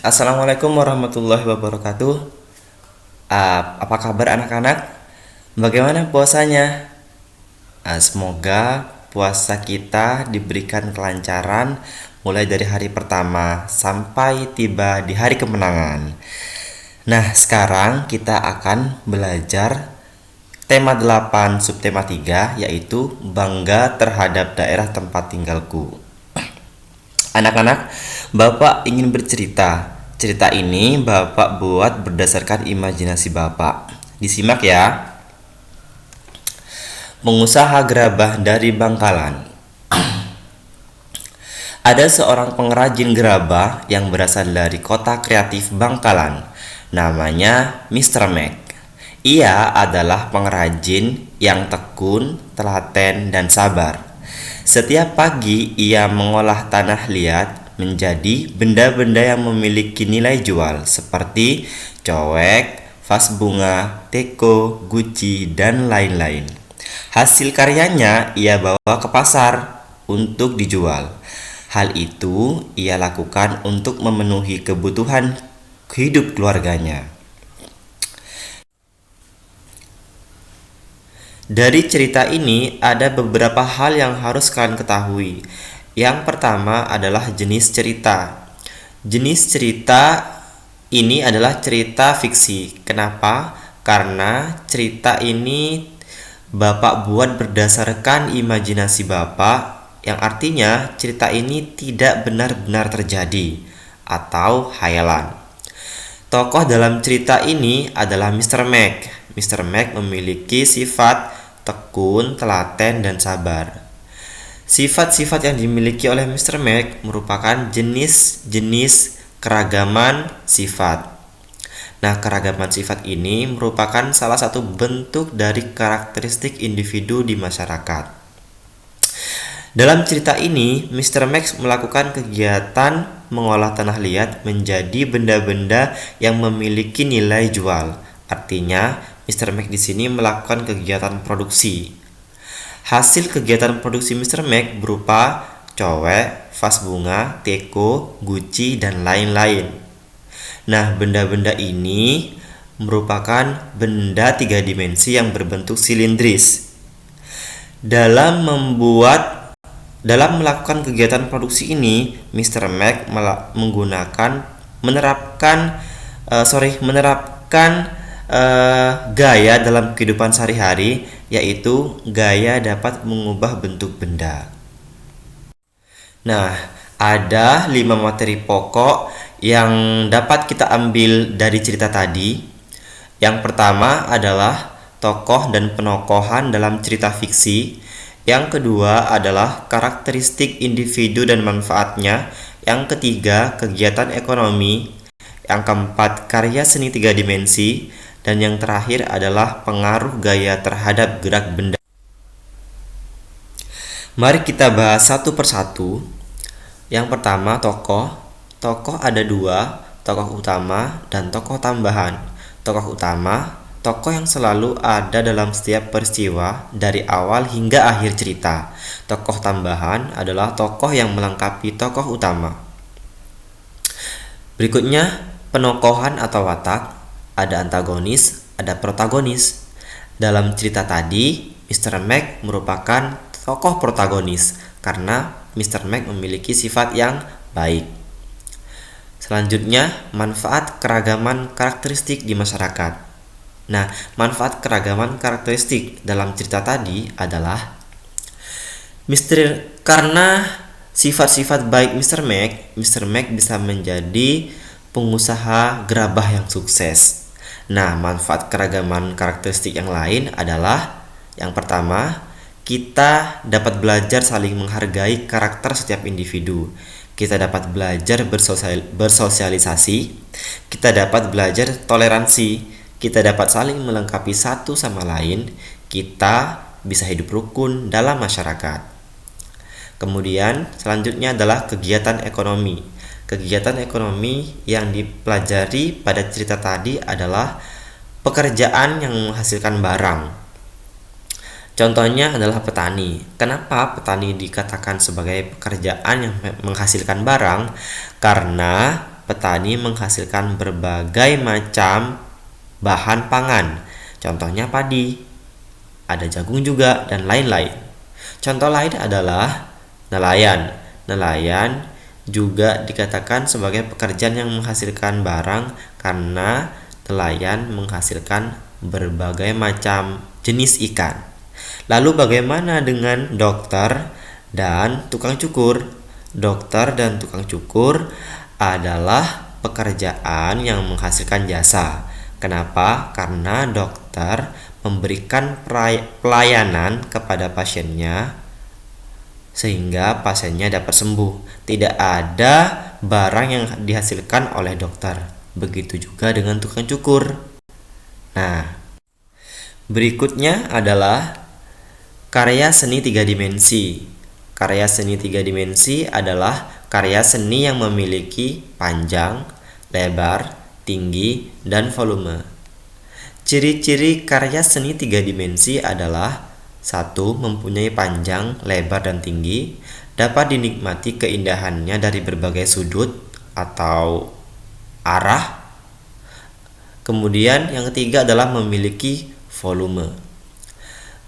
Assalamualaikum warahmatullahi wabarakatuh. Apa kabar anak-anak? Bagaimana puasanya? Semoga puasa kita diberikan kelancaran mulai dari hari pertama sampai tiba di hari kemenangan. Nah, sekarang kita akan belajar tema 8 subtema 3, yaitu bangga terhadap daerah tempat tinggalku. Anak-anak, Bapak ingin bercerita. Cerita ini Bapak buat berdasarkan imajinasi Bapak. Disimak ya. Pengusaha gerabah dari Bangkalan. Ada seorang pengrajin gerabah yang berasal dari kota kreatif Bangkalan. Namanya Mr. Mac. Ia adalah pengrajin yang tekun, telaten, dan sabar. Setiap pagi ia mengolah tanah liat menjadi benda-benda yang memiliki nilai jual seperti cowek, vas bunga, teko, guci, dan lain-lain. Hasil karyanya ia bawa ke pasar untuk dijual. Hal itu ia lakukan untuk memenuhi kebutuhan hidup keluarganya. Dari cerita ini ada beberapa hal yang harus kalian ketahui. Yang pertama adalah jenis cerita. Jenis cerita ini adalah cerita fiksi. Kenapa? Karena cerita ini Bapak buat berdasarkan imajinasi Bapak, yang artinya cerita ini tidak benar-benar terjadi atau hayalan. Tokoh dalam cerita ini adalah Mr. Mac. Mr. Mac memiliki sifat tekun, telaten, dan sabar. Sifat-sifat yang dimiliki oleh Mr. Mac merupakan jenis-jenis keragaman sifat. Nah, keragaman sifat ini merupakan salah satu bentuk dari karakteristik individu di masyarakat. Dalam cerita ini, Mr. Max melakukan kegiatan mengolah tanah liat menjadi benda-benda yang memiliki nilai jual. Artinya, Mr. Mac di sini melakukan kegiatan produksi. Hasil kegiatan produksi Mr. Mac berupa cowek, vas bunga, teko, guci, dan lain-lain. Nah, benda-benda ini merupakan benda 3 dimensi yang berbentuk silindris. Dalam melakukan kegiatan produksi ini, Mr. Mac menerapkan gaya dalam kehidupan sehari-hari, yaitu gaya dapat mengubah bentuk benda. Nah, ada 5 materi pokok yang dapat kita ambil dari cerita tadi. Yang pertama adalah tokoh dan penokohan dalam cerita fiksi. Yang kedua adalah karakteristik individu dan manfaatnya. Yang ketiga, kegiatan ekonomi. Yang keempat, karya seni 3 dimensi. Dan yang terakhir adalah pengaruh gaya terhadap gerak benda. Mari kita bahas satu persatu. Yang pertama, tokoh. Tokoh ada 2, tokoh utama dan tokoh tambahan. Tokoh utama, tokoh yang selalu ada dalam setiap peristiwa dari awal hingga akhir cerita. Tokoh tambahan adalah tokoh yang melengkapi tokoh utama. Berikutnya, penokohan atau watak. Ada antagonis, ada protagonis. Dalam cerita tadi, Mr. Mac merupakan tokoh protagonis karena Mr. Mac memiliki sifat yang baik. Selanjutnya, manfaat keragaman karakteristik di masyarakat. Nah, manfaat keragaman karakteristik dalam cerita tadi adalah karena sifat-sifat baik Mr. Mac bisa menjadi pengusaha gerabah yang sukses. Nah, manfaat keragaman karakteristik yang lain adalah yang pertama, kita dapat belajar saling menghargai karakter setiap individu. Kita dapat belajar bersosialisasi, kita dapat belajar toleransi, kita dapat saling melengkapi satu sama lain, kita bisa hidup rukun dalam masyarakat. Kemudian selanjutnya adalah kegiatan ekonomi. Kegiatan ekonomi yang dipelajari pada cerita tadi adalah pekerjaan yang menghasilkan barang. Contohnya adalah petani. Kenapa petani dikatakan sebagai pekerjaan yang menghasilkan barang? Karena petani menghasilkan berbagai macam bahan pangan. Contohnya padi, ada jagung juga, dan lain-lain. Contoh lain adalah nelayan. Nelayan juga dikatakan sebagai pekerjaan yang menghasilkan barang karena nelayan menghasilkan berbagai macam jenis ikan. Lalu bagaimana dengan dokter dan tukang cukur? Dokter dan tukang cukur adalah pekerjaan yang menghasilkan jasa. Kenapa? Karena dokter memberikan pelayanan kepada pasiennya sehingga pasiennya dapat sembuh. Tidak ada barang yang dihasilkan oleh dokter. Begitu juga dengan tukang cukur. Nah, berikutnya adalah karya seni 3 dimensi. Karya seni 3 dimensi adalah karya seni yang memiliki panjang, lebar, tinggi, dan volume. Ciri-ciri karya seni 3 dimensi adalah 1. Mempunyai panjang, lebar, dan tinggi. Dapat dinikmati keindahannya dari berbagai sudut atau arah. Kemudian yang ketiga adalah memiliki volume.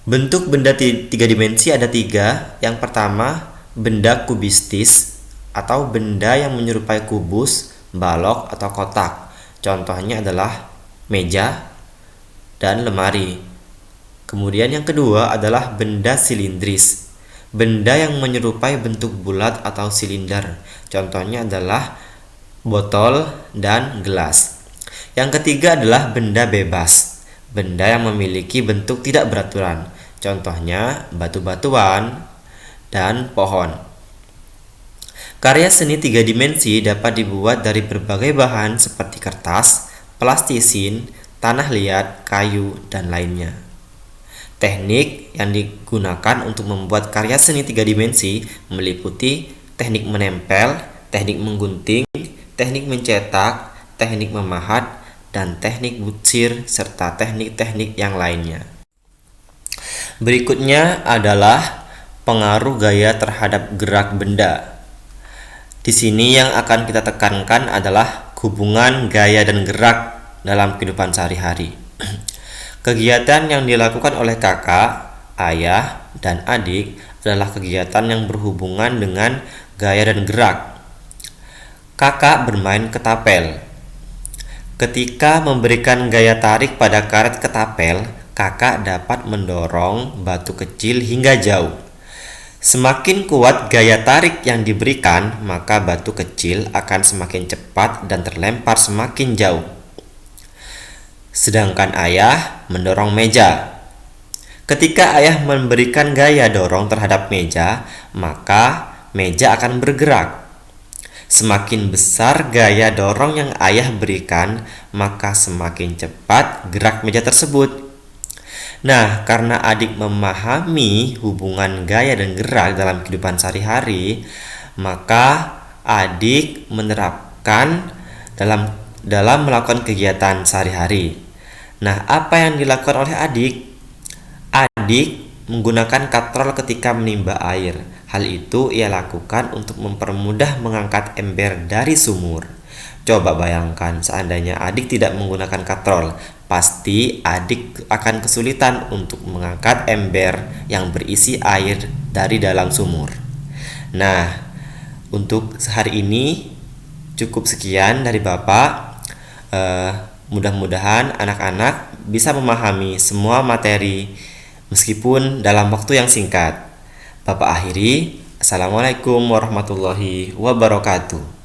Bentuk benda 3 dimensi ada 3. Yang pertama, benda kubistis atau benda yang menyerupai kubus, balok, atau kotak. Contohnya adalah meja dan lemari. Kemudian yang kedua adalah benda silindris, benda yang menyerupai bentuk bulat atau silinder. Contohnya adalah botol dan gelas. Yang ketiga adalah benda bebas, benda yang memiliki bentuk tidak beraturan. Contohnya batu-batuan dan pohon. Karya seni 3 dimensi dapat dibuat dari berbagai bahan seperti kertas, plastisin, tanah liat, kayu, dan lainnya. Teknik yang digunakan untuk membuat karya seni 3 dimensi meliputi teknik menempel, teknik menggunting, teknik mencetak, teknik memahat, dan teknik butsir, serta teknik-teknik yang lainnya. Berikutnya adalah pengaruh gaya terhadap gerak benda. Di sini yang akan kita tekankan adalah hubungan gaya dan gerak dalam kehidupan sehari-hari. Kegiatan yang dilakukan oleh kakak, ayah, dan adik adalah kegiatan yang berhubungan dengan gaya dan gerak. Kakak bermain ketapel. Ketika memberikan gaya tarik pada karet ketapel, kakak dapat mendorong batu kecil hingga jauh. Semakin kuat gaya tarik yang diberikan, maka batu kecil akan semakin cepat dan terlempar semakin jauh. Sedangkan ayah mendorong meja. Ketika ayah memberikan gaya dorong terhadap meja, maka meja akan bergerak. Semakin besar gaya dorong yang ayah berikan, maka semakin cepat gerak meja tersebut. Nah, karena adik memahami hubungan gaya dan gerak dalam kehidupan sehari-hari, maka adik menerapkan dalam melakukan kegiatan sehari-hari. Nah, apa yang dilakukan oleh adik? Adik menggunakan katrol ketika menimba air. Hal itu ia lakukan untuk mempermudah mengangkat ember dari sumur. Coba bayangkan seandainya adik tidak menggunakan katrol, pasti adik akan kesulitan untuk mengangkat ember yang berisi air dari dalam sumur. Nah, untuk hari ini cukup sekian dari Bapak. Mudah-mudahan anak-anak bisa memahami semua materi meskipun dalam waktu yang singkat. Bapak akhiri, Assalamualaikum warahmatullahi wabarakatuh.